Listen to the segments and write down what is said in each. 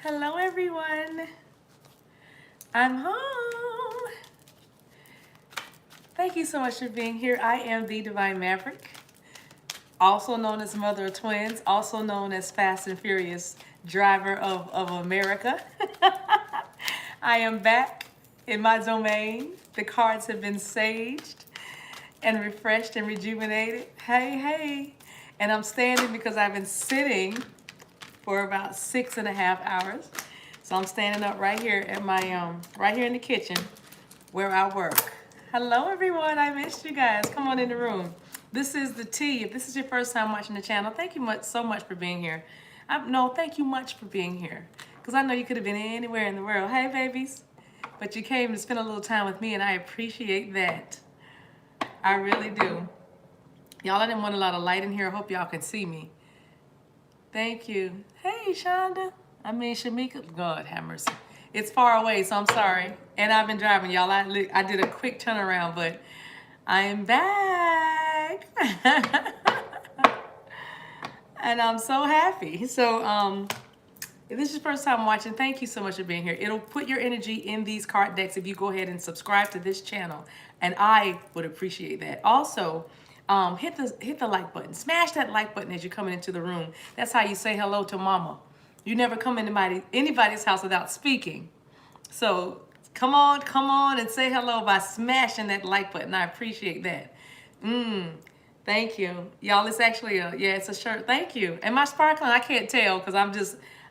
Hello, everyone. I'm home. Thank you so much for being here. I am the Divine Maverick, also known as Mother of Twins, also known as Fast and Furious Driver of America. I am back in my domain. The cards have been saged and refreshed and rejuvenated. Hey, hey. And I'm standing because I've been sitting for about 6.5 hours. So I'm standing up right here at my right here in the kitchen where I work. Hello everyone, I missed you guys. Come on in the room. This is the tea. If this is your first time watching the channel, thank you so much for being here. No, thank you much for being here. Because I know you could have been anywhere in the world. Hey babies. But you came to spend a little time with me and I appreciate that. I really do. Y'all, I didn't want a lot of light in here. I hope y'all can see me. Thank you. Hey, Shonda. Shamika. God have mercy. It's far away, so I'm sorry. And I've been driving, y'all. I did a quick turnaround, but I am back. And I'm so happy. So, if this is your first time watching, thank you so much for being here. It'll put your energy in these card decks if you go ahead and subscribe to this channel. And I would appreciate that. Also, hit the like button. Smash that like button as you're coming into the room. That's how you say hello to mama. You never come into anybody's house without speaking. So come on and say hello by smashing that like button. I appreciate that. Thank you. Y'all, it's actually it's a shirt. Thank you. Am I sparkling? I can't tell because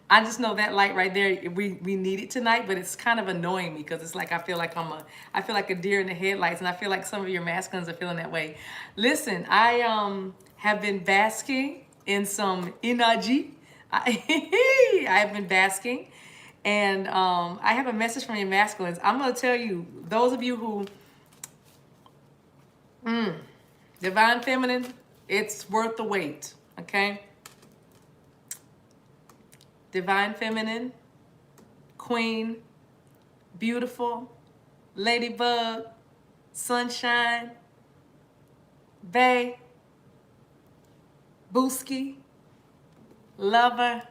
I just know that light right there, we need it tonight, but it's kind of annoying me because it's like I feel like a deer in the headlights, and I feel like some of your masculines are feeling that way. Listen, I have been basking in some energy. I have been basking, and I have a message from your masculines. I'm going to tell you, those of you who, Divine Feminine, it's worth the wait, okay? Divine Feminine, Queen, Beautiful, Ladybug, Sunshine, Bae, Booski, Lover.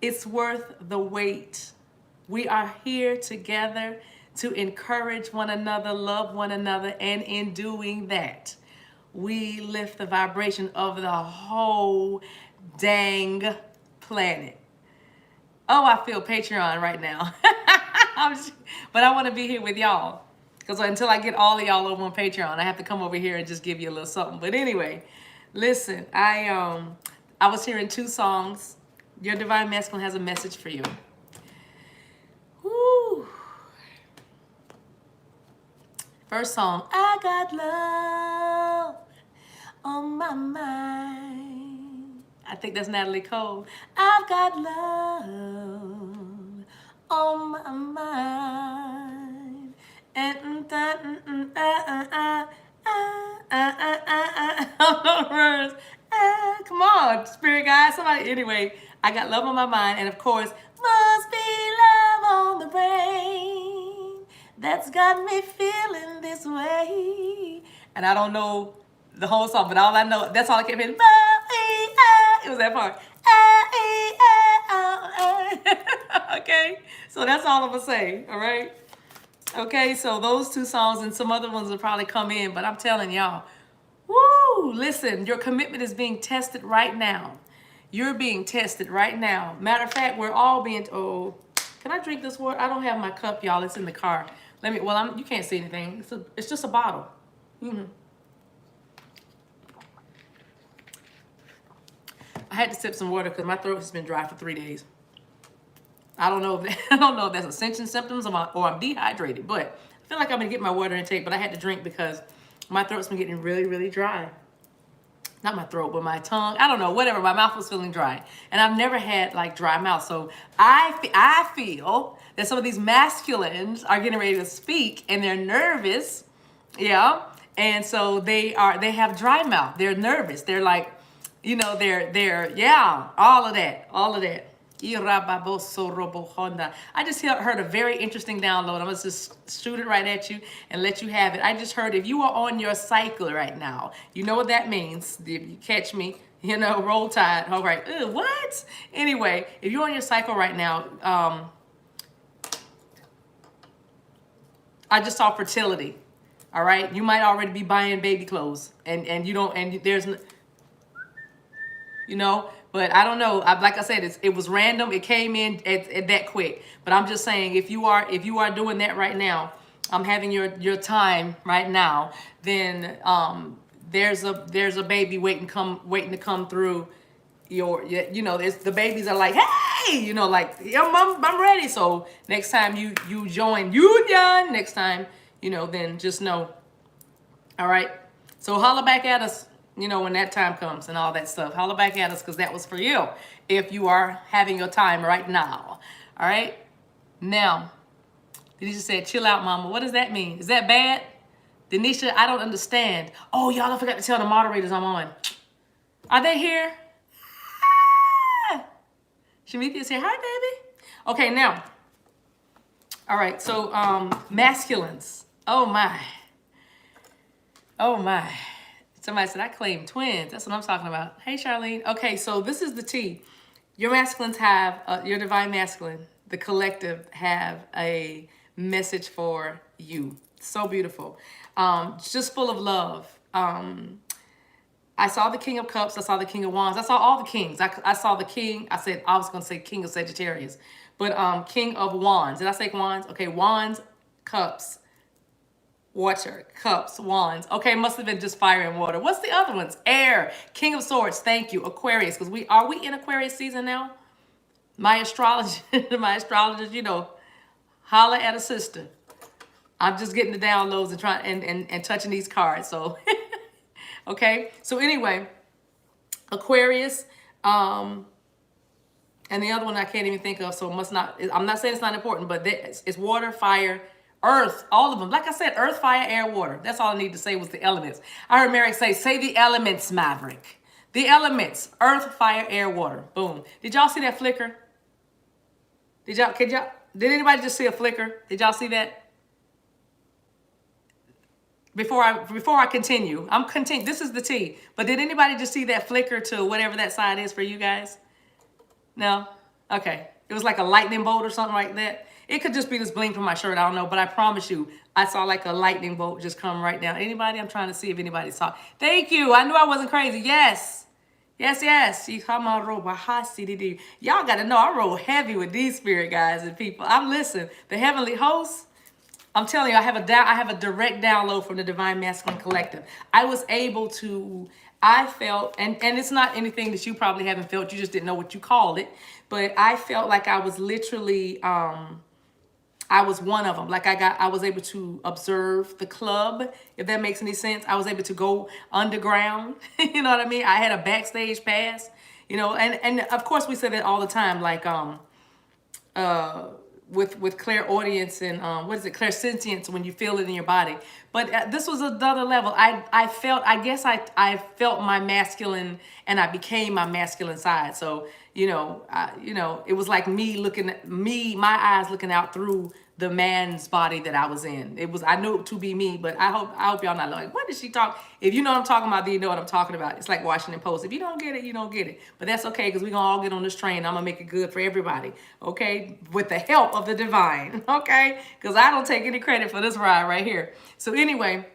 It's worth the wait. We are here together to encourage one another, love one another, and in doing that, we lift the vibration of the whole dang planet. Oh, I feel Patreon right now. But I want to be here with y'all. Because until I get all of y'all over on Patreon, I have to come over here and just give you a little something. But anyway, listen, I was hearing 2 songs. Your Divine Masculine has a message for you. Woo. First song, I got love on my mind. I think that's Natalie Cole. I've got love on my mind. And come on, spirit guys, somebody. Anyway, I got love on my mind, and of course, must be love on the brain that's got me feeling this way. And I don't know the whole song, but all I know, that's all I kept hearing. It was that part. Okay, so that's all I'm gonna say. All right. Okay, so those 2 songs and some other ones will probably come in, but I'm telling y'all, woo! Listen, your commitment is being tested right now. You're being tested right now. Matter of fact, we're all being. Oh, can I drink this water? I don't have my cup, y'all. It's in the car. Let me. Well, you can't see anything. It's just a bottle. I had to sip some water because my throat has been dry for 3 days. I don't know if that's ascension symptoms or I'm dehydrated, but I feel like I'm gonna get my water intake. But I had to drink because my throat's been getting really, really dry. Not my throat, but my tongue. I don't know, whatever. My mouth was feeling dry, and I've never had like dry mouth. So I feel that some of these masculines are getting ready to speak, and they're nervous, yeah. And so they have dry mouth. They're nervous. They're like, they're yeah, all of that. I just heard a very interesting download. I'm going to just shoot it right at you and let you have it. I just heard if you are on your cycle right now, you know what that means. If you catch me, You know, roll tide. All right. Ew, what? Anyway, if you're on your cycle right now, I just saw fertility. All right. You might already be buying baby clothes, and you don't, and there's, you know, but I don't know. Like I said, it was random. It came in at that quick. But I'm just saying, if you are doing that right now, I'm having your time right now, then there's a baby waiting to come through you know, it's the babies are like, hey, you know, like, yeah, I'm ready. So next time you join union, next time, you know, then just know. All right. So holler back at us, you know, when that time comes and all that stuff. Holler back at us, because that was for you if you are having your time right now. All right. Now, Denisha said, chill out, mama. What does that mean? Is that bad? Denisha, I don't understand. Oh, y'all, I forgot to tell the moderators I'm on. Are they here? Shamithia's here. Hi, baby. Okay, now. All right, so masculines. Oh, my. Oh, my. Somebody said, I claim twins. That's what I'm talking about. Hey, Charlene. Okay, so this is the T. Your masculines have, your divine masculine, the collective, have a message for you. So beautiful. Just full of love. I saw the King of Cups. I saw the King of Wands. I saw all the kings. I saw the king. I was going to say King of Sagittarius. But King of Wands. Did I say Wands? Okay, Wands, Cups, Water, Cups, Wands. Okay, must have been just fire and water. What's the other ones? Air, King of Swords. Thank you. Aquarius. Because are we in Aquarius season now? My astrologist, you know, holler at a sister. I'm just getting the downloads and trying and touching these cards. So, okay. So anyway, Aquarius, and the other one I can't even think of. So it must not. I'm not saying it's not important, but it's water, fire, earth, all of them. Like I said, earth, fire, air, water. That's all I need to say was the elements. I heard Maverick say the elements, Maverick. The elements, earth, fire, air, water. Boom. Did y'all see that flicker? Did anybody just see a flicker? Did y'all see that? Before I continue, this is the T. But did anybody just see that flicker to whatever that side is for you guys? No? Okay. It was like a lightning bolt or something like that. It could just be this bling from my shirt. I don't know. But I promise you, I saw like a lightning bolt just come right down. Anybody? I'm trying to see if anybody saw. Thank you. I knew I wasn't crazy. Yes. Yes, yes. Y'all got to know I roll heavy with these spirit guides and people. I'm listening. The heavenly hosts. I'm telling you, I have a direct download from the Divine Masculine Collective. I was able to, I felt, and it's not anything that you probably haven't felt, you just didn't know what you called it, but I felt like I was literally, I was one of them. Like I was able to observe the club, if that makes any sense. I was able to go underground, you know what I mean? I had a backstage pass, you know, and of course we say that all the time, like, with clairaudience and clairsentience, when you feel it in your body. But this was another level. I felt my masculine, and I became my masculine side. So it was like my eyes looking out through the man's body that I was in. I knew it to be me, but I hope y'all not like, what did she talk? If you know what I'm talking about, then you know what I'm talking about. It's like Washington Post. If you don't get it, you don't get it. But that's okay, because we're gonna all get on this train. I'm gonna make it good for everybody. Okay? With the help of the divine. Okay? Because I don't take any credit for this ride right here. So anyway,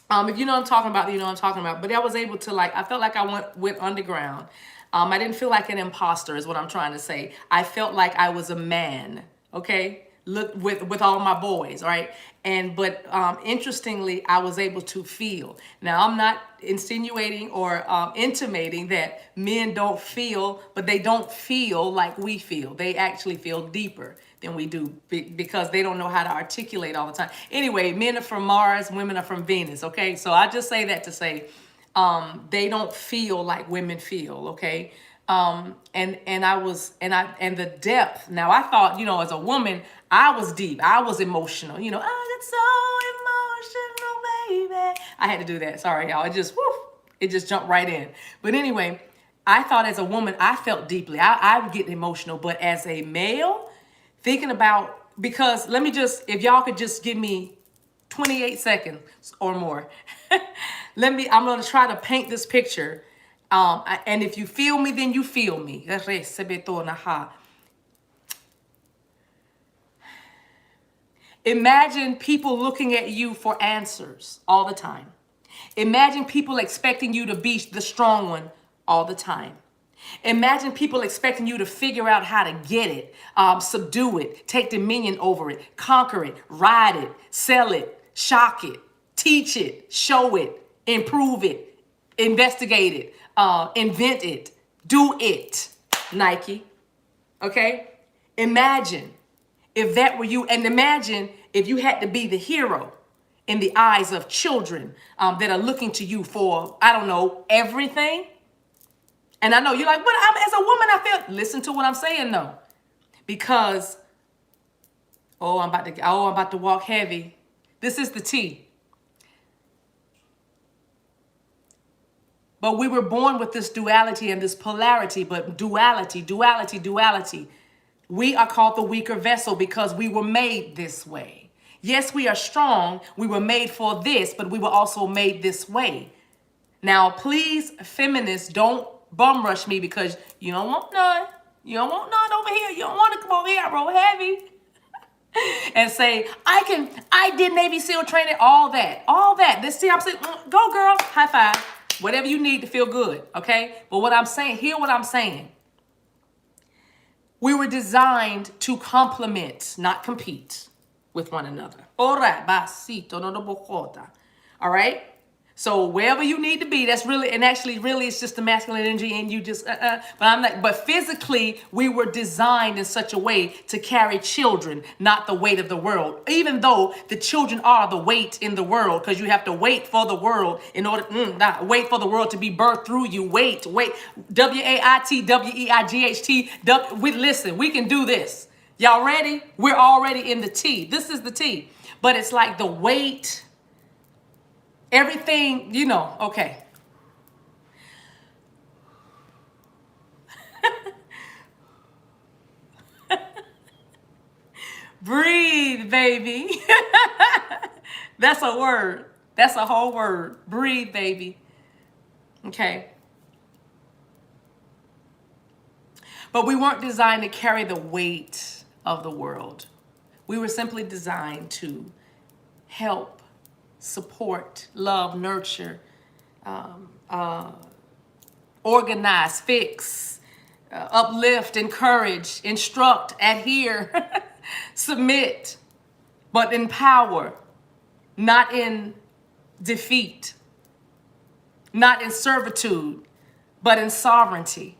if you know what I'm talking about, you know what I'm talking about. But I was able to, I felt like I went underground. I didn't feel like an imposter is what I'm trying to say. I felt like I was a man, okay? Look, with all my boys, all right? But interestingly, I was able to feel. Now, I'm not insinuating or intimating that men don't feel, but they don't feel like we feel. They actually feel deeper than we do because they don't know how to articulate all the time. Anyway, men are from Mars, women are from Venus, okay? So I just say that to say they don't feel like women feel, okay? And the depth. Now I thought, as a woman, I was deep. I was emotional. I got so emotional, baby. I had to do that. Sorry, y'all. It just jumped right in. But anyway, I thought as a woman, I felt deeply. I would get emotional. But as a male, thinking about, because if y'all could just give me 28 seconds or more. I'm going to try to paint this picture. And if you feel me, then you feel me. Imagine people looking at you for answers all the time. Imagine people expecting you to be the strong one all the time. Imagine people expecting you to figure out how to get it, subdue it, take dominion over it, conquer it, ride it, sell it, shock it, teach it, show it, improve it, investigate it, invent it, do it, Nike. Okay? Imagine if that were you, and imagine if you had to be the hero in the eyes of children that are looking to you for, I don't know, everything. And I know you're like, but as a woman, I feel, listen to what I'm saying though. Because, I'm about to walk heavy. This is the T. But we were born with this duality and this polarity, but duality. We are called the weaker vessel because we were made this way. Yes, we are strong. We were made for this, but we were also made this way. Now, please, feminists, don't bum rush me because you don't want none. You don't want none over here. You don't want to come over here. I roll heavy. And say, I did Navy SEAL training, all that. This see, I'm saying, go girl, high five. Whatever you need to feel good, okay? But what I'm saying, hear what I'm saying. We were designed to complement, not compete with one another. All right? So wherever you need to be, that's really, and actually really it's just the masculine energy and you just, but physically we were designed in such a way to carry children, not the weight of the world. Even though the children are the weight in the world, because you have to wait for the world in order, wait for the world to be birthed through you. Wait. WAIT, WEIGHT, listen, we can do this. Y'all ready? We're already in the T. This is the T. But it's like the weight, everything, okay. Breathe, baby. That's a word. That's a whole word. Breathe, baby. Okay. But we weren't designed to carry the weight of the world. We were simply designed to help, support, love, nurture, organize, fix, uplift, encourage, instruct, adhere, submit, but empower, not in defeat, not in servitude, but in sovereignty.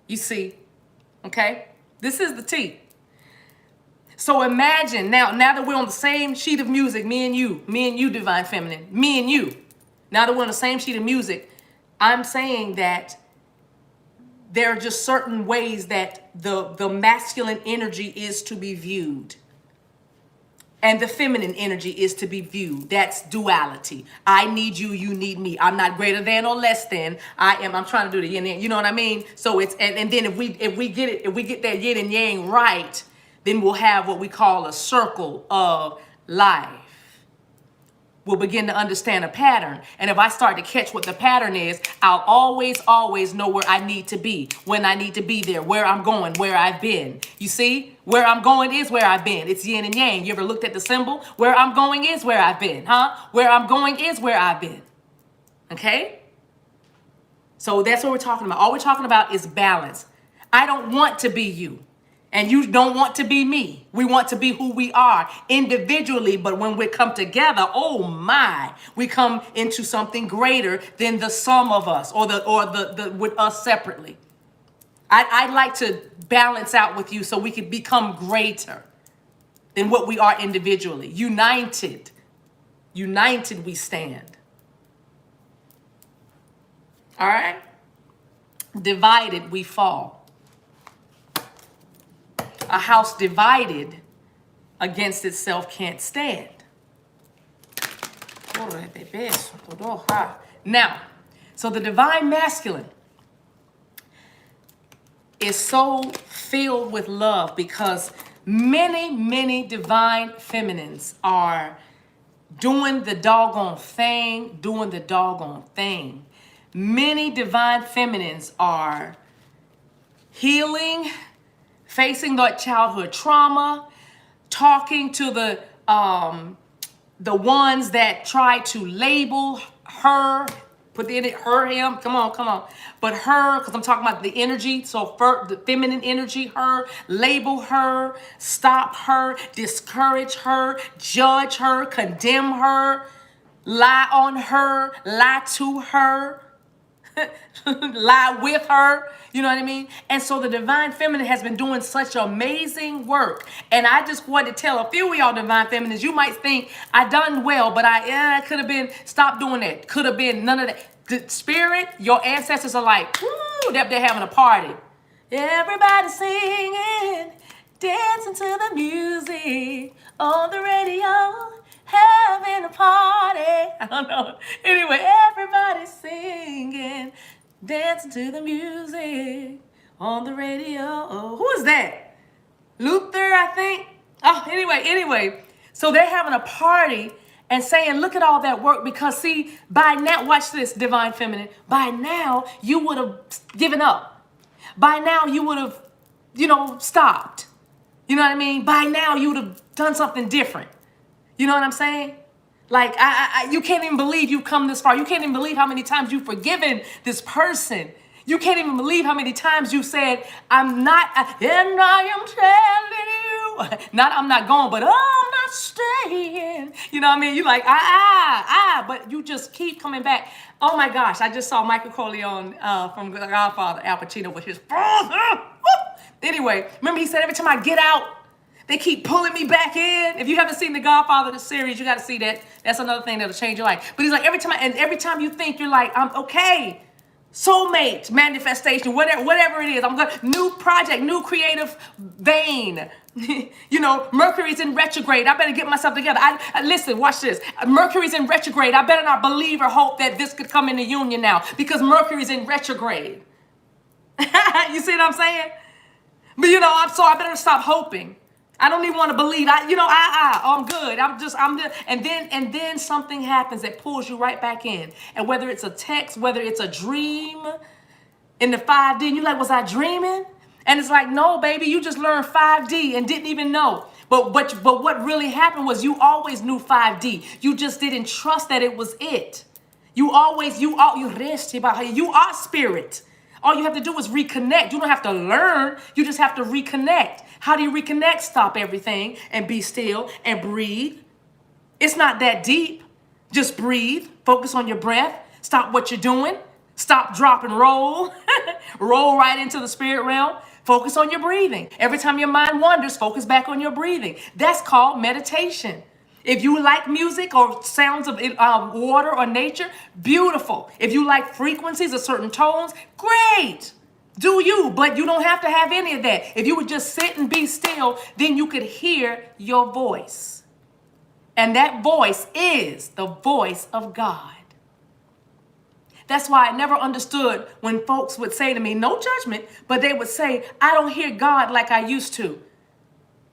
You see, okay? This is the T. So imagine now that we're on the same sheet of music, me and you, Divine Feminine, me and you. Now that we're on the same sheet of music, I'm saying that there are just certain ways that the masculine energy is to be viewed. And the feminine energy is to be viewed. That's duality. I need you, you need me. I'm not greater than or less than. I'm trying to do the yin and yang. You know what I mean? So it's and then if we get that yin and yang right, then we'll have what we call a circle of life. We'll begin to understand a pattern. And if I start to catch what the pattern is, I'll always know where I need to be, when I need to be there, where I'm going, where I've been. You see, where I'm going is where I've been. It's yin and yang. You ever looked at the symbol? Where I'm going is where I've been, huh? Where I'm going is where I've been. Okay? So that's what we're talking about. All we're talking about is balance. I don't want to be you. And you don't want to be me. We want to be who we are individually, but when we come together, oh my, we come into something greater than the sum of us or the with us separately. I'd like to balance out with you so we can become greater than what we are individually. United we stand. All right? Divided we fall. A house divided against itself can't stand. Now, so the divine masculine is so filled with love because many divine feminines are doing the doggone thing, Many divine feminines are healing, facing that childhood trauma, talking to the ones that try to label her, put in it her, him, come on. But her, because I'm talking about the energy, so for the feminine energy, her, label her, stop her, discourage her, judge her, condemn her, lie on her, lie to her, lie with her, you know what I mean? And so the divine feminine has been doing such amazing work. And I just wanted to tell a few of y'all divine feminines, you might think I done well, but I could have been, stop doing that. Could have been none of that. The spirit, your ancestors are like, woo, they're having a party. Everybody singing, dancing to the music on the radio, having a party. I don't know. Anyway, everybody singing, dancing to the music on the radio. Oh, who is that? Luther, I think. Oh, anyway. So they're having a party and saying, look at all that work, because see, by now, watch this, divine feminine, by now you would have given up. By now you would have, stopped. You know what I mean? By now you would have done something different. You know what I'm saying? Like, you can't even believe you've come this far. You can't even believe how many times you've forgiven this person. You can't even believe how many times you said, I'm not, and I am telling you. Not I'm not going, but I'm not staying. You know what I mean? You're like, but you just keep coming back. Oh my gosh, I just saw Michael Corleone from The Godfather, Al Pacino with his Anyway, remember he said, every time I get out, they keep pulling me back in. If you haven't seen The Godfather, the series, you got to see that. That's another thing that'll change your life. But he's like, every time you think you're like, I'm okay. Soulmate, manifestation, whatever it is. I'm going new project, new creative vein. Mercury's in retrograde. I better get myself together. Listen, watch this. Mercury's in retrograde. I better not believe or hope that this could come into union now, because Mercury's in retrograde. You see what I'm saying? But I better stop hoping. I don't even want to believe. I'm good. And then something happens that pulls you right back in. And whether it's a text, whether it's a dream in the 5D, and you're like, was I dreaming? And it's like, no, baby, you just learned 5D and didn't even know. But what really happened was you always knew 5D. You just didn't trust that it was it. You are spirit. All you have to do is reconnect. You don't have to learn. You just have to reconnect. How do you reconnect? Stop everything and be still and breathe. It's not that deep. Just breathe. Focus on your breath. Stop what you're doing. Stop, drop, and roll. Roll right into the spirit realm. Focus on your breathing. Every time your mind wanders, focus back on your breathing. That's called meditation. If you like music or sounds of water or nature, beautiful. If you like frequencies or certain tones, great. Do you, but you don't have to have any of that. If you would just sit and be still, then you could hear your voice. And that voice is the voice of God. That's why I never understood when folks would say to me, no judgment, but they would say, I don't hear God like I used to.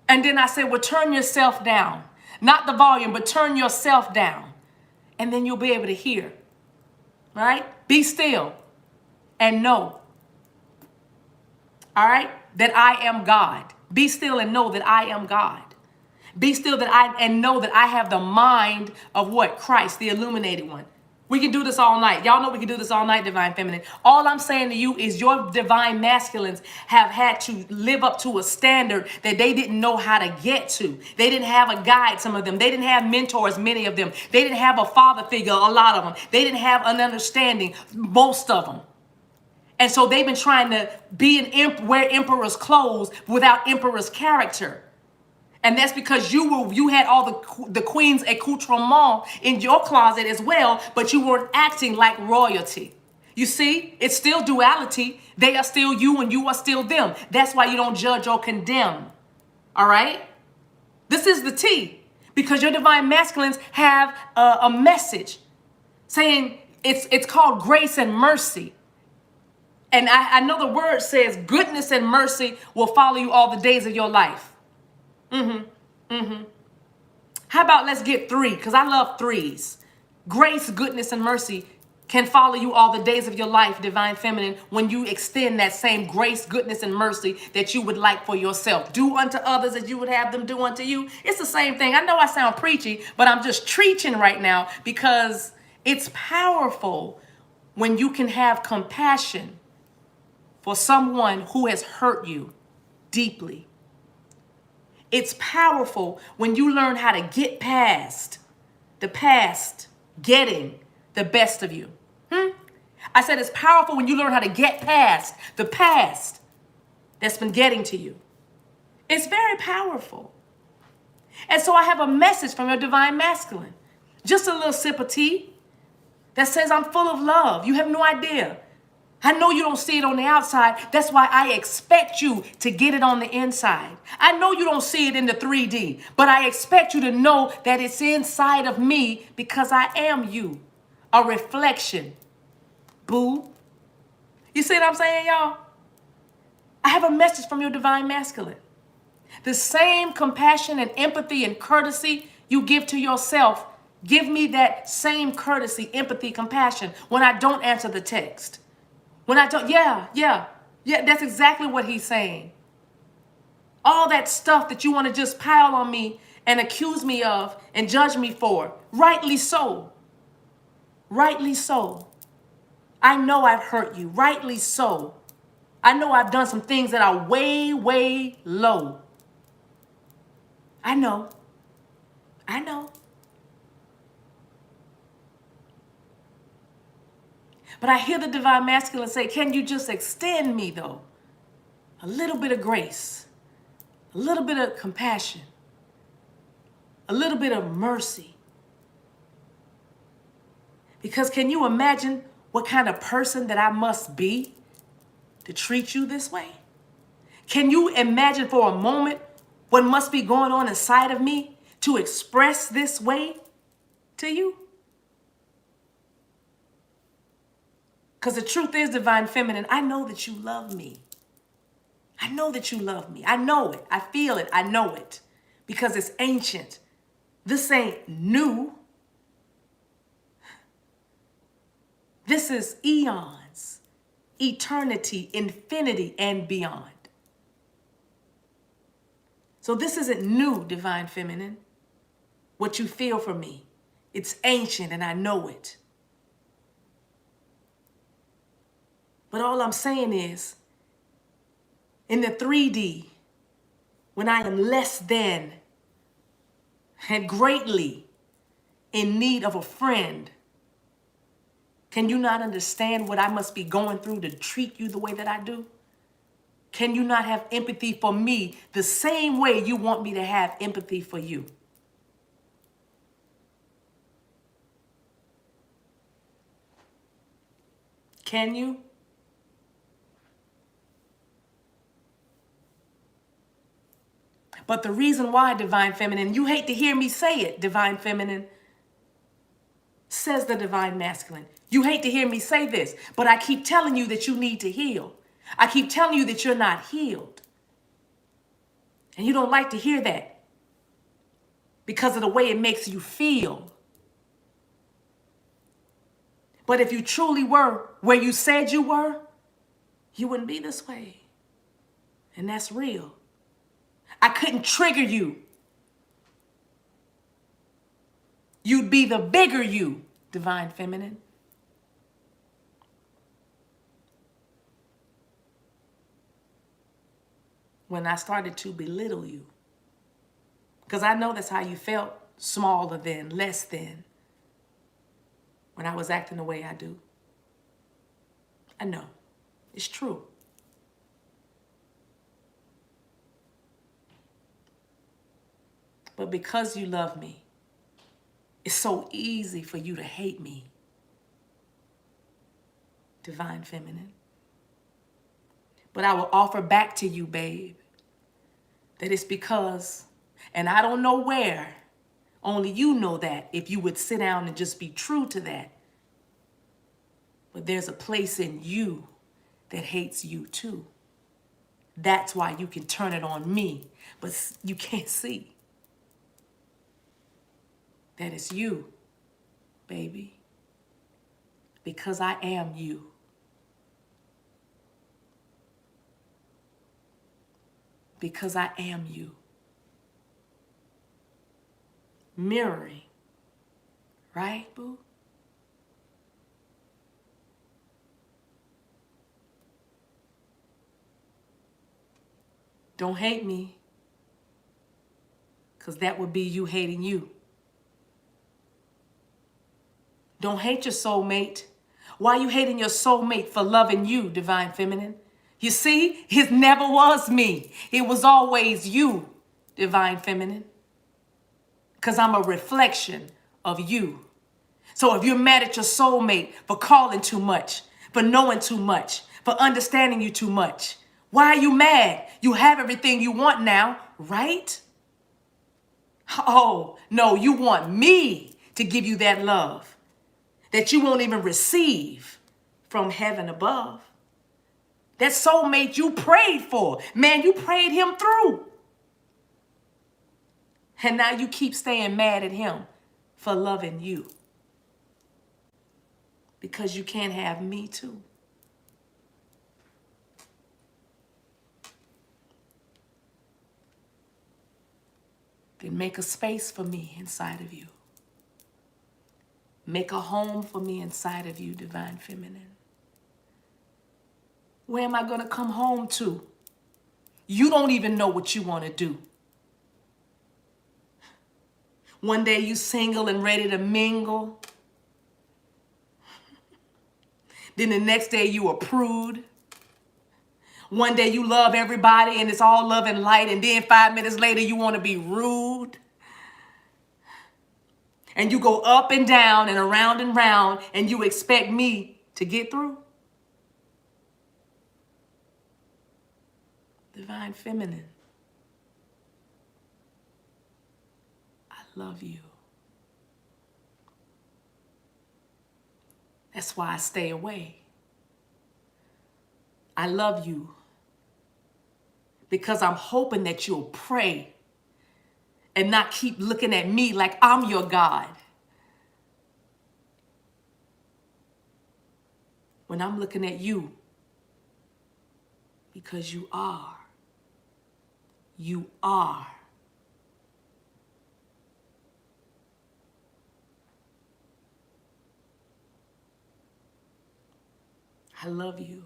And then I said, well, turn yourself down. Not the volume, but turn yourself down. And then you'll be able to hear. Right? Be still and know. All right? That I am God. Be still and know that I am God. Be still and know that I have the mind of what? Christ, the illuminated one. We can do this all night. Y'all know we can do this all night, divine feminine. All I'm saying to you is your divine masculines have had to live up to a standard that they didn't know how to get to. They didn't have a guide, some of them. They didn't have mentors, many of them. They didn't have a father figure, a lot of them. They didn't have an understanding, most of them. And so they've been trying to wear emperor's clothes without emperor's character. And that's because you had all the queen's accoutrement in your closet as well, but you weren't acting like royalty. You see, it's still duality. They are still you and you are still them. That's why you don't judge or condemn. All right? This is the T, because your divine masculines have a message saying it's called grace and mercy. And I know the word says goodness and mercy will follow you all the days of your life. How about let's get 3? Because I love 3s. Grace, goodness, and mercy can follow you all the days of your life, divine feminine, when you extend that same grace, goodness, and mercy that you would like for yourself. Do unto others as you would have them do unto you. It's the same thing. I know I sound preachy, but I'm just preaching right now because it's powerful when you can have compassion for someone who has hurt you deeply. It's powerful when you learn how to get past the past getting the best of you. I said it's powerful when you learn how to get past the past that's been getting to you. It's very powerful. And so I have a message from your divine masculine. Just a little sip of tea that says I'm full of love. You have no idea. I know you don't see it on the outside. That's why I expect you to get it on the inside. I know you don't see it in the 3D, but I expect you to know that it's inside of me because I am you, a reflection. Boo. You see what I'm saying, y'all? I have a message from your divine masculine. The same compassion and empathy and courtesy you give to yourself, give me that same courtesy, empathy, compassion when I don't answer the text. When I don't, yeah, that's exactly what he's saying. All that stuff that you want to just pile on me and accuse me of and judge me for, rightly so. Rightly so. I know I've hurt you, rightly so. I know I've done some things that are way, way low. I know. But I hear the divine masculine say, can you just extend me though? A little bit of grace, a little bit of compassion, a little bit of mercy. Because can you imagine what kind of person that I must be to treat you this way? Can you imagine for a moment what must be going on inside of me to express this way to you? Because the truth is, divine feminine, I know that you love me. I know that you love me. I know it. I feel it. I know it. Because it's ancient. This ain't new. This is eons, eternity, infinity, and beyond. So this isn't new, divine feminine. What you feel for me. It's ancient and I know it. But all I'm saying is, in the 3D, when I am less than and greatly in need of a friend, can you not understand what I must be going through to treat you the way that I do? Can you not have empathy for me the same way you want me to have empathy for you? Can you? But the reason why, divine feminine, you hate to hear me say it, divine feminine, says the divine masculine. You hate to hear me say this, but I keep telling you that you need to heal. I keep telling you that you're not healed. And you don't like to hear that because of the way it makes you feel. But if you truly were where you said you were, you wouldn't be this way. And that's real. I couldn't trigger you. You'd be the bigger you, divine feminine. When I started to belittle you. Because I know that's how you felt, smaller than, less than, when I was acting the way I do. I know. It's true. But because you love me, it's so easy for you to hate me, divine feminine. But I will offer back to you, babe, that it's because, and I don't know where, only you know that if you would sit down and just be true to that. But there's a place in you that hates you too. That's why you can turn it on me, but you can't see. That is you, baby. Because I am you. Because I am you. Mirroring. Right, boo? Don't hate me, because that would be you hating you. Don't hate your soulmate. Why are you hating your soulmate for loving you, divine feminine? You see, it never was me. It was always you, divine feminine. Because I'm a reflection of you. So if you're mad at your soulmate for calling too much, for knowing too much, for understanding you too much, why are you mad? You have everything you want now, right? Oh, no, you want me to give you that love that you won't even receive from heaven above. That soulmate you prayed for, man, you prayed him through. And now you keep staying mad at him for loving you. Because you can't have me too. Then make a space for me inside of you. Make a home for me inside of you, divine feminine. Where am I going to come home to? You don't even know what you want to do. One day you single and ready to mingle. Then the next day you a prude. One day you love everybody and it's all love and light, and then 5 minutes later you want to be rude. And you go up and down and round and you expect me to get through? Divine feminine, I love you. That's why I stay away. I love you because I'm hoping that you'll pray and not keep looking at me like I'm your God. When I'm looking at you, because you are. You are. I love you.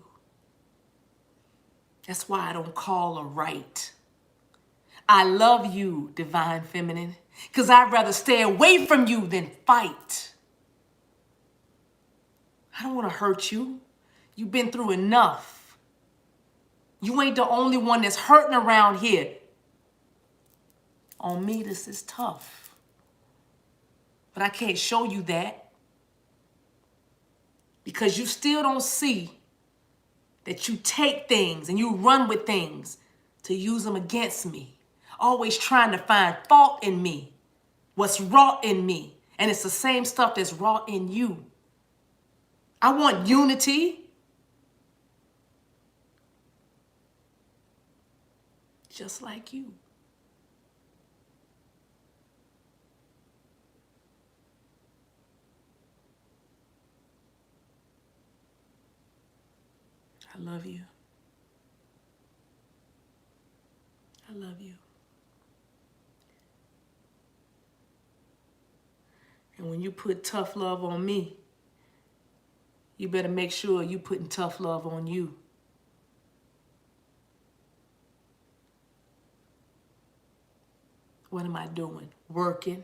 That's why I don't call or write. I love you, divine feminine, because I'd rather stay away from you than fight. I don't want to hurt you. You've been through enough. You ain't the only one that's hurting around here. On me, this is tough. But I can't show you that because you still don't see that you take things and you run with things to use them against me. Always trying to find fault in me. What's wrought in me. And it's the same stuff that's wrought in you. I want unity. Just like you. I love you. I love you. And when you put tough love on me, you better make sure you putting tough love on you. What am I doing? Working.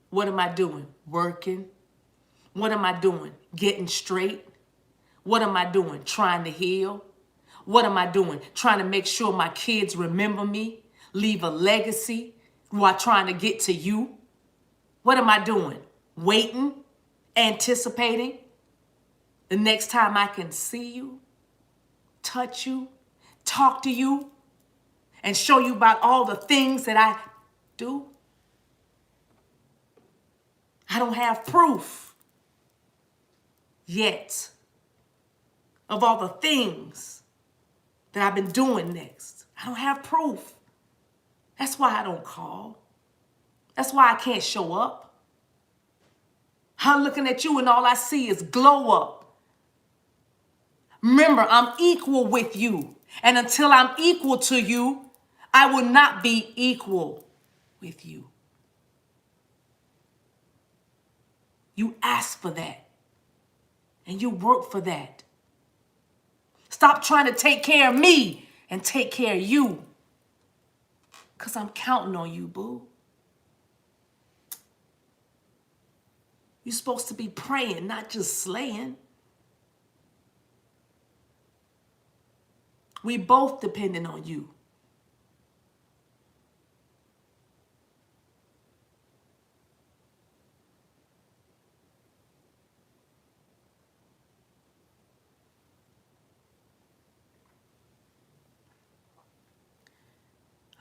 What am I doing? Working. What am I doing? Getting straight. What am I doing? Trying to heal. What am I doing? Trying to make sure my kids remember me, leave a legacy while trying to get to you. What am I doing? Waiting, anticipating the next time I can see you, touch you, talk to you, and show you about all the things that I do. I don't have proof yet of all the things that I've been doing next. I don't have proof. That's why I don't call. That's why I can't show up. I'm looking at you and all I see is glow up. Remember, I'm equal with you. And until I'm equal to you, I will not be equal with you. You ask for that. And you work for that. Stop trying to take care of me and take care of you. Because I'm counting on you, boo. You're supposed to be praying, not just slaying. We both depending on you.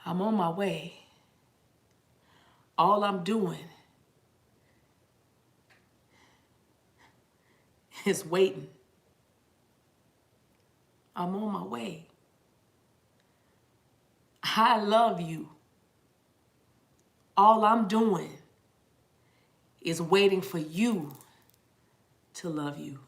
I'm on my way. All I'm doing is waiting. I'm on my way. I love you. All I'm doing is waiting for you to love you.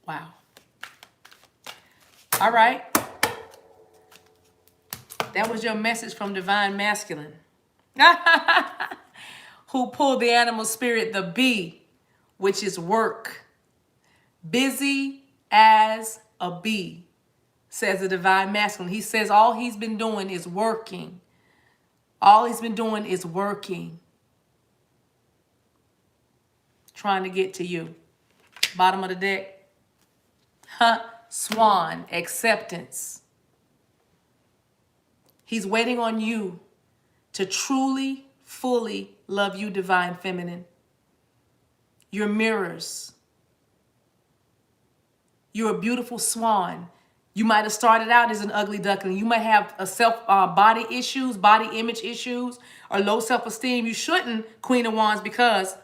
Wow. All right. That was your message from Divine Masculine. Who pulled the animal spirit, the bee, which is work. Busy as a bee, says the Divine Masculine. He says all he's been doing is working. All he's been doing is working. Trying to get to you. Bottom of the deck. Swan, acceptance. He's waiting on you to truly, fully love you, Divine Feminine. You're mirrors. You're a beautiful swan. You might have started out as an ugly duckling. You might have a body issues, body image issues, or low self-esteem. You shouldn't, Queen of Wands, because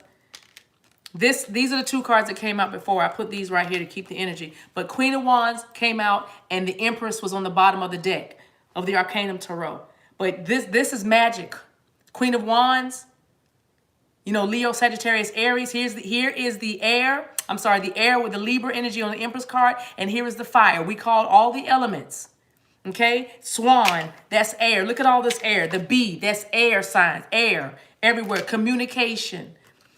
these are the two cards that came out before. I put these right here to keep the energy. But Queen of Wands came out and the Empress was on the bottom of the deck of the Arcanum Tarot. But this is magic. Queen of Wands, you know, Leo, Sagittarius, Aries. Here is the air. I'm sorry, the air with the Libra energy on the Empress card. And here is the fire. We call all the elements. Okay? Swan, that's air. Look at all this air. The bee, that's air signs. Air everywhere. Communication.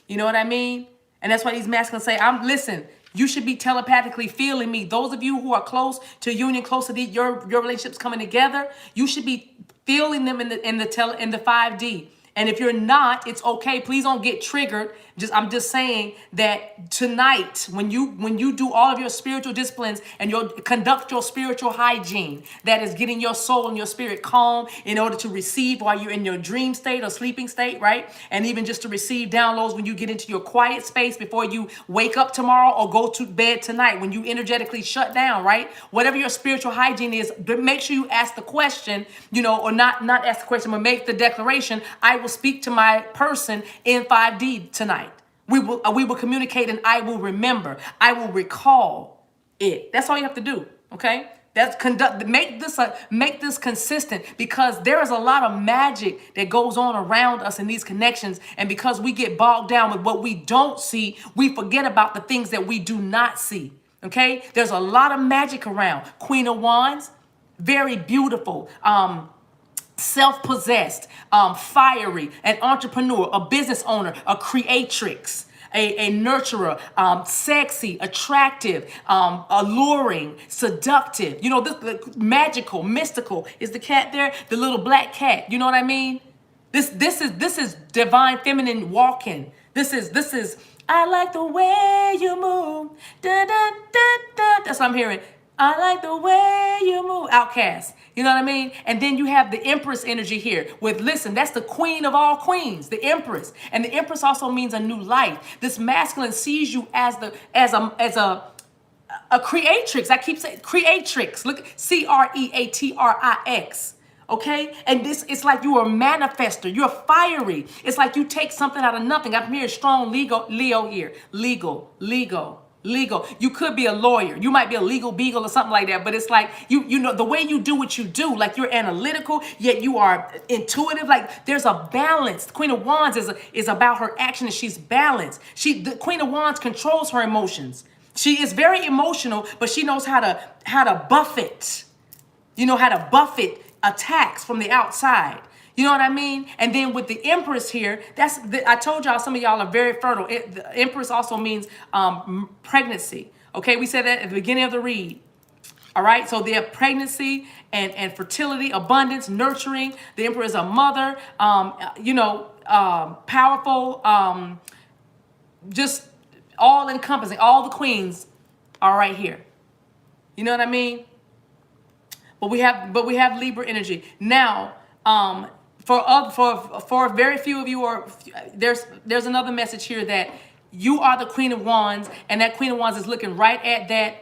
You know what I mean? And that's why these masculines say, listen, you should be telepathically feeling me. Those of you who are close to union, close to your relationships coming together, you should be feeling them in the 5D. And if you're not, it's okay. Please don't get triggered. I'm just saying that tonight, when you do all of your spiritual disciplines and you conduct your spiritual hygiene, that is getting your soul and your spirit calm in order to receive while you're in your dream state or sleeping state, right? And even just to receive downloads when you get into your quiet space before you wake up tomorrow or go to bed tonight, when you energetically shut down, right? Whatever your spiritual hygiene is, but make sure you ask the question, you know, or not ask the question, but make the declaration, I will speak to my person in 5D tonight. We will communicate and I will remember. I will recall it. That's all you have to do, okay? Make this consistent, because there is a lot of magic that goes on around us in these connections, and because we get bogged down with what we don't see, we forget about the things that we do not see, okay? There's a lot of magic around. Queen of Wands, very beautiful, self-possessed, fiery, an entrepreneur, a business owner, a creatrix, a nurturer, sexy, attractive, alluring, seductive. You know, this magical, mystical. Is the cat there? The little black cat. You know what I mean? This is Divine Feminine walking. This is. I like the way you move. Da, da, da, da. That's what I'm hearing. I like the way you move. Outcast. You know what I mean? And then you have the Empress energy here with, listen, that's the queen of all queens, the Empress. And the Empress also means a new life. This masculine sees you as a creatrix. I keep saying creatrix. Look, Creatrix. Okay? And this, it's like you are a manifester. You're fiery. It's like you take something out of nothing. I'm here, strong Leo here. Legal. You could be a lawyer. You might be a legal beagle or something like that. But it's like, you know, the way you do what you do, like you're analytical, yet you are intuitive. Like there's a balance. The Queen of Wands is about her action, and she's balanced. The Queen of Wands controls her emotions. She is very emotional, but she knows how to buffet. You know how to buffet attacks from the outside. You know what I mean? And then with the Empress here, I told y'all some of y'all are very fertile. The Empress also means pregnancy. Okay, we said that at the beginning of the read. All right, so they have pregnancy and fertility, abundance, nurturing. The Emperor is a mother, powerful, just all encompassing. All the queens are right here. You know what I mean? But we have Libra energy now. For very few of you, or there's another message here that you are the Queen of Wands, and that Queen of Wands is looking right at that.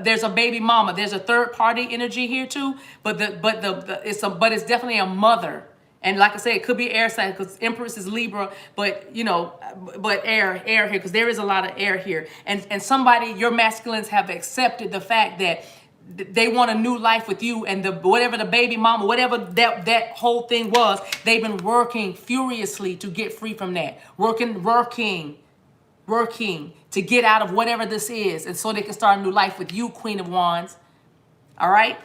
There's a baby mama. There's a third party energy here too, but it's definitely a mother. And like I said, it could be air sign because Empress is Libra, but air here because there is a lot of air here. And somebody, your masculines have accepted the fact that they want a new life with you, and whatever the baby mama, whatever that whole thing was, they've been working furiously to get free from that. Working to get out of whatever this is, and so they can start a new life with you, Queen of Wands. All right?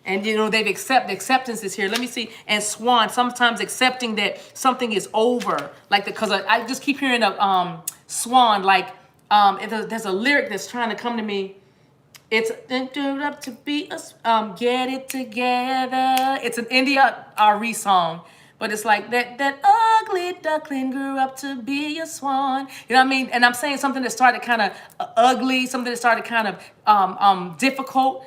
And they've acceptance is here. Let me see. And Swan, sometimes accepting that something is over. Like because I just keep hearing a Swan, like there's a lyric that's trying to come to me. It's up to be us, get it together. It's an India Ari song, but it's like that ugly duckling grew up to be a swan. You know what I mean? And I'm saying something that started kind of ugly, something that started kind of difficult,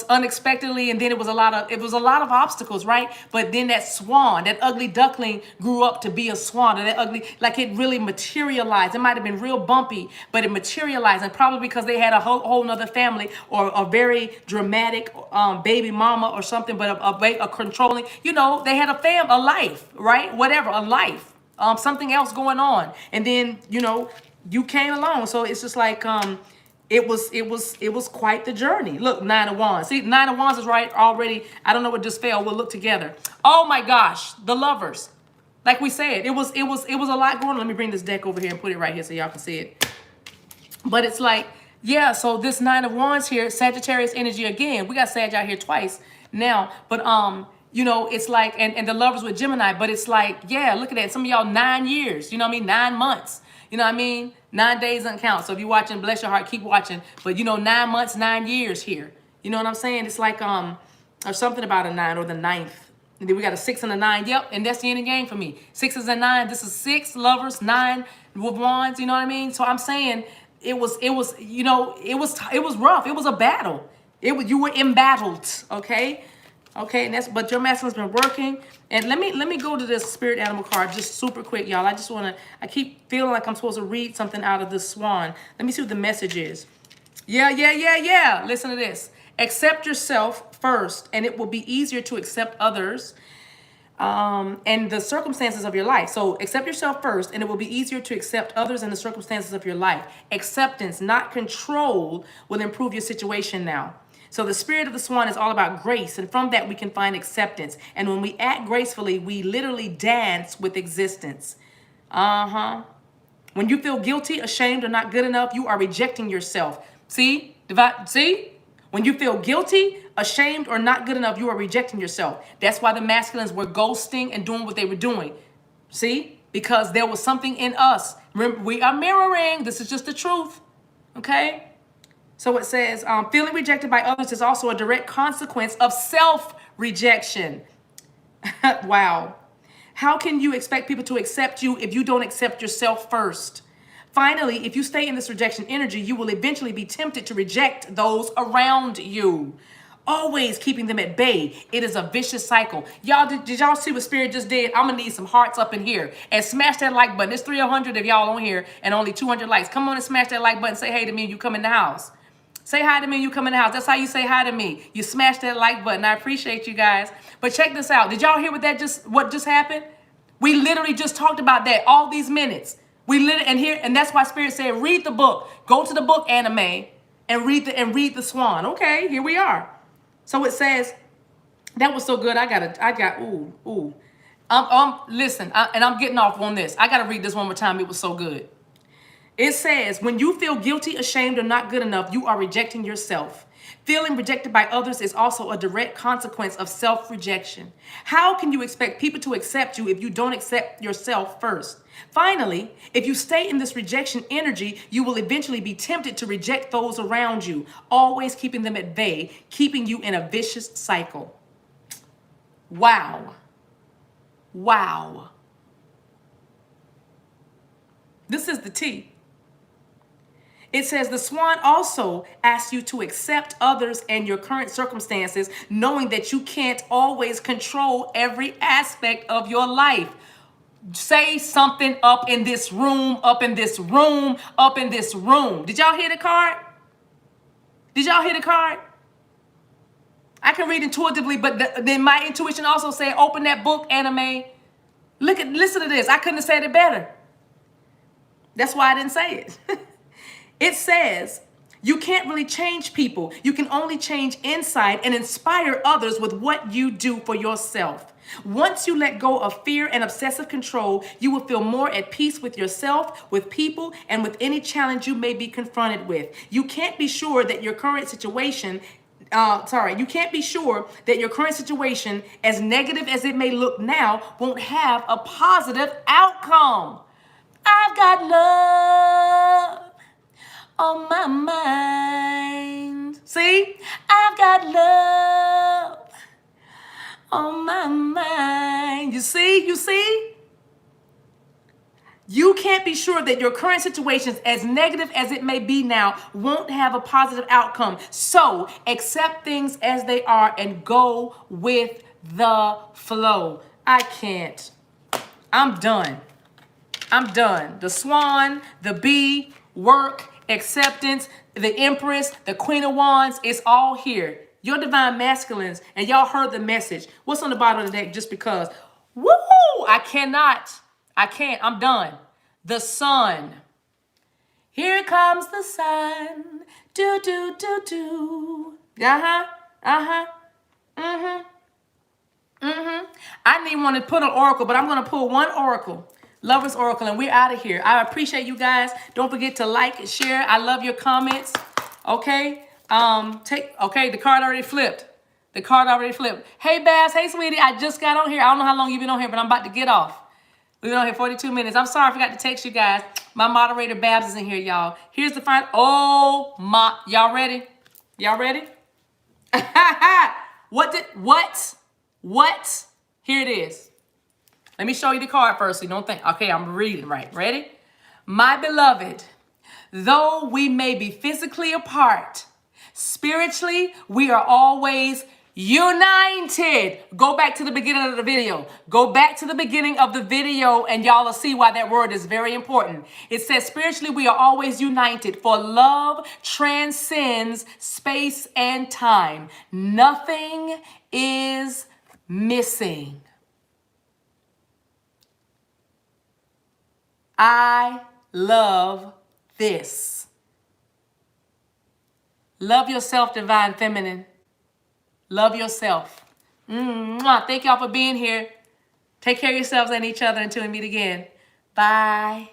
unexpectedly, and then it was a lot of obstacles, right? But then that swan, that ugly duckling grew up to be a swan, and that ugly, like it really materialized. It might have been real bumpy, but it materialized, and probably because they had a whole nother family or a very dramatic baby mama or something, but a controlling, they had a life, right? Whatever, a life, something else going on, and then you came along, so it's just like It was quite the journey. Look, 9 of Wands. See, 9 of Wands is right already. I don't know what just fell. We'll look together. Oh my gosh, the Lovers. Like we said, it was a lot going on. Let me bring this deck over here and put it right here so y'all can see it. But it's like, yeah, so this 9 of Wands here, Sagittarius energy again. We got Sag out here twice now. But it's like, and the Lovers with Gemini, but it's like, yeah, look at that. Some of y'all 9 years, 9 months. You know what I mean? 9 days doesn't count. So if you're watching, bless your heart, keep watching. But 9 months, 9 years here. You know what I'm saying? It's like or something about a 9 or the 9th. And then we got a 6 and a 9. Yep, and that's the end of the game for me. 6s and 9. This is 6 Lovers, 9 with Wands. You know what I mean? So I'm saying it was rough. It was a battle. You were embattled. Okay. Okay, but your masculine's been working. And let me go to this spirit animal card just super quick, y'all. I keep feeling like I'm supposed to read something out of this swan. Let me see what the message is. Yeah. Listen to this. Accept yourself first, and it will be easier to accept others and the circumstances of your life. So accept yourself first, and it will be easier to accept others and the circumstances of your life. Acceptance, not control, will improve your situation now. So the spirit of the swan is all about grace, and from that we can find acceptance. And when we act gracefully, we literally dance with existence. When you feel guilty, ashamed, or not good enough, you are rejecting yourself. See? See? When you feel guilty, ashamed, or not good enough, you are rejecting yourself. That's why the masculines were ghosting and doing what they were doing. See? Because there was something in us. Remember, we are mirroring. This is just the truth. Okay? So it says, feeling rejected by others is also a direct consequence of self-rejection. Wow. How can you expect people to accept you if you don't accept yourself first? Finally, if you stay in this rejection energy, you will eventually be tempted to reject those around you, always keeping them at bay. It is a vicious cycle. Y'all, did y'all see what Spirit just did? I'm going to need some hearts up in here. And smash that like button. There's 300 of y'all on here and only 200 likes. Come on and smash that like button. Say hey to me and you come in the house. Say hi to me when you come in the house. That's how you say hi to me. You smash that like button. I appreciate you guys. But check this out. Did y'all hear what just happened? We literally just talked about that all these minutes. We literally and that's why Spirit said, read the book. Go to the book anime and read the swan. Okay, here we are. So it says, that was so good. Ooh. Listen, and I'm getting off on this. I gotta read this one more time. It was so good. It says, when you feel guilty, ashamed, or not good enough, you are rejecting yourself. Feeling rejected by others is also a direct consequence of self-rejection. How can you expect people to accept you if you don't accept yourself first? Finally, if you stay in this rejection energy, you will eventually be tempted to reject those around you, always keeping them at bay, keeping you in a vicious cycle. Wow. Wow. This is the tea. It says the swan also asks you to accept others and your current circumstances, knowing that you can't always control every aspect of your life. Say something up in this room, up in this room, up in this room. Did y'all hear the card? Did y'all hear the card? I can read intuitively, but then my intuition also said, open that book, anime. Listen to this. I couldn't have said it better. That's why I didn't say it. It says, you can't really change people. You can only change inside and inspire others with what you do for yourself. Once you let go of fear and obsessive control, you will feel more at peace with yourself, with people, and with any challenge you may be confronted with. You can't be sure that your current situation, as negative as it may look now, won't have a positive outcome. I've got love on my mind. See? I've got love on my mind. You see? You can't be sure that your current situations, as negative as it may be now, won't have a positive outcome. So accept things as they are and go with the flow. I can't. I'm done. The swan, the bee, work, acceptance, the empress, the queen of wands, it's all here. Your divine masculines, and y'all heard the message. What's on the bottom of the deck? Just because. Woo! I can't. I'm done. The sun. Here comes the sun. Do, do, do, do. I didn't even want to put an oracle, but I'm going to pull one oracle. Lover's Oracle, and we're out of here. I appreciate you guys. Don't forget to like and share. I love your comments. Okay? The card already flipped. Hey, Babs. Hey, sweetie. I just got on here. I don't know how long you've been on here, but I'm about to get off. We've been on here 42 minutes. I'm sorry I forgot to text you guys. My moderator, Babs, is in here, y'all. Here's the final. Oh, my. Y'all ready? What? Here it is. Let me show you the card first so you don't think, okay, I'm reading right. Ready? My beloved, though we may be physically apart, spiritually, we are always united. Go back to the beginning of the video. And y'all will see why that word is very important. It says, spiritually, we are always united, for love transcends space and time. Nothing is missing. I love this. Love yourself, divine feminine. Love yourself. Thank y'all for being here. Take care of yourselves and each other until we meet again. Bye.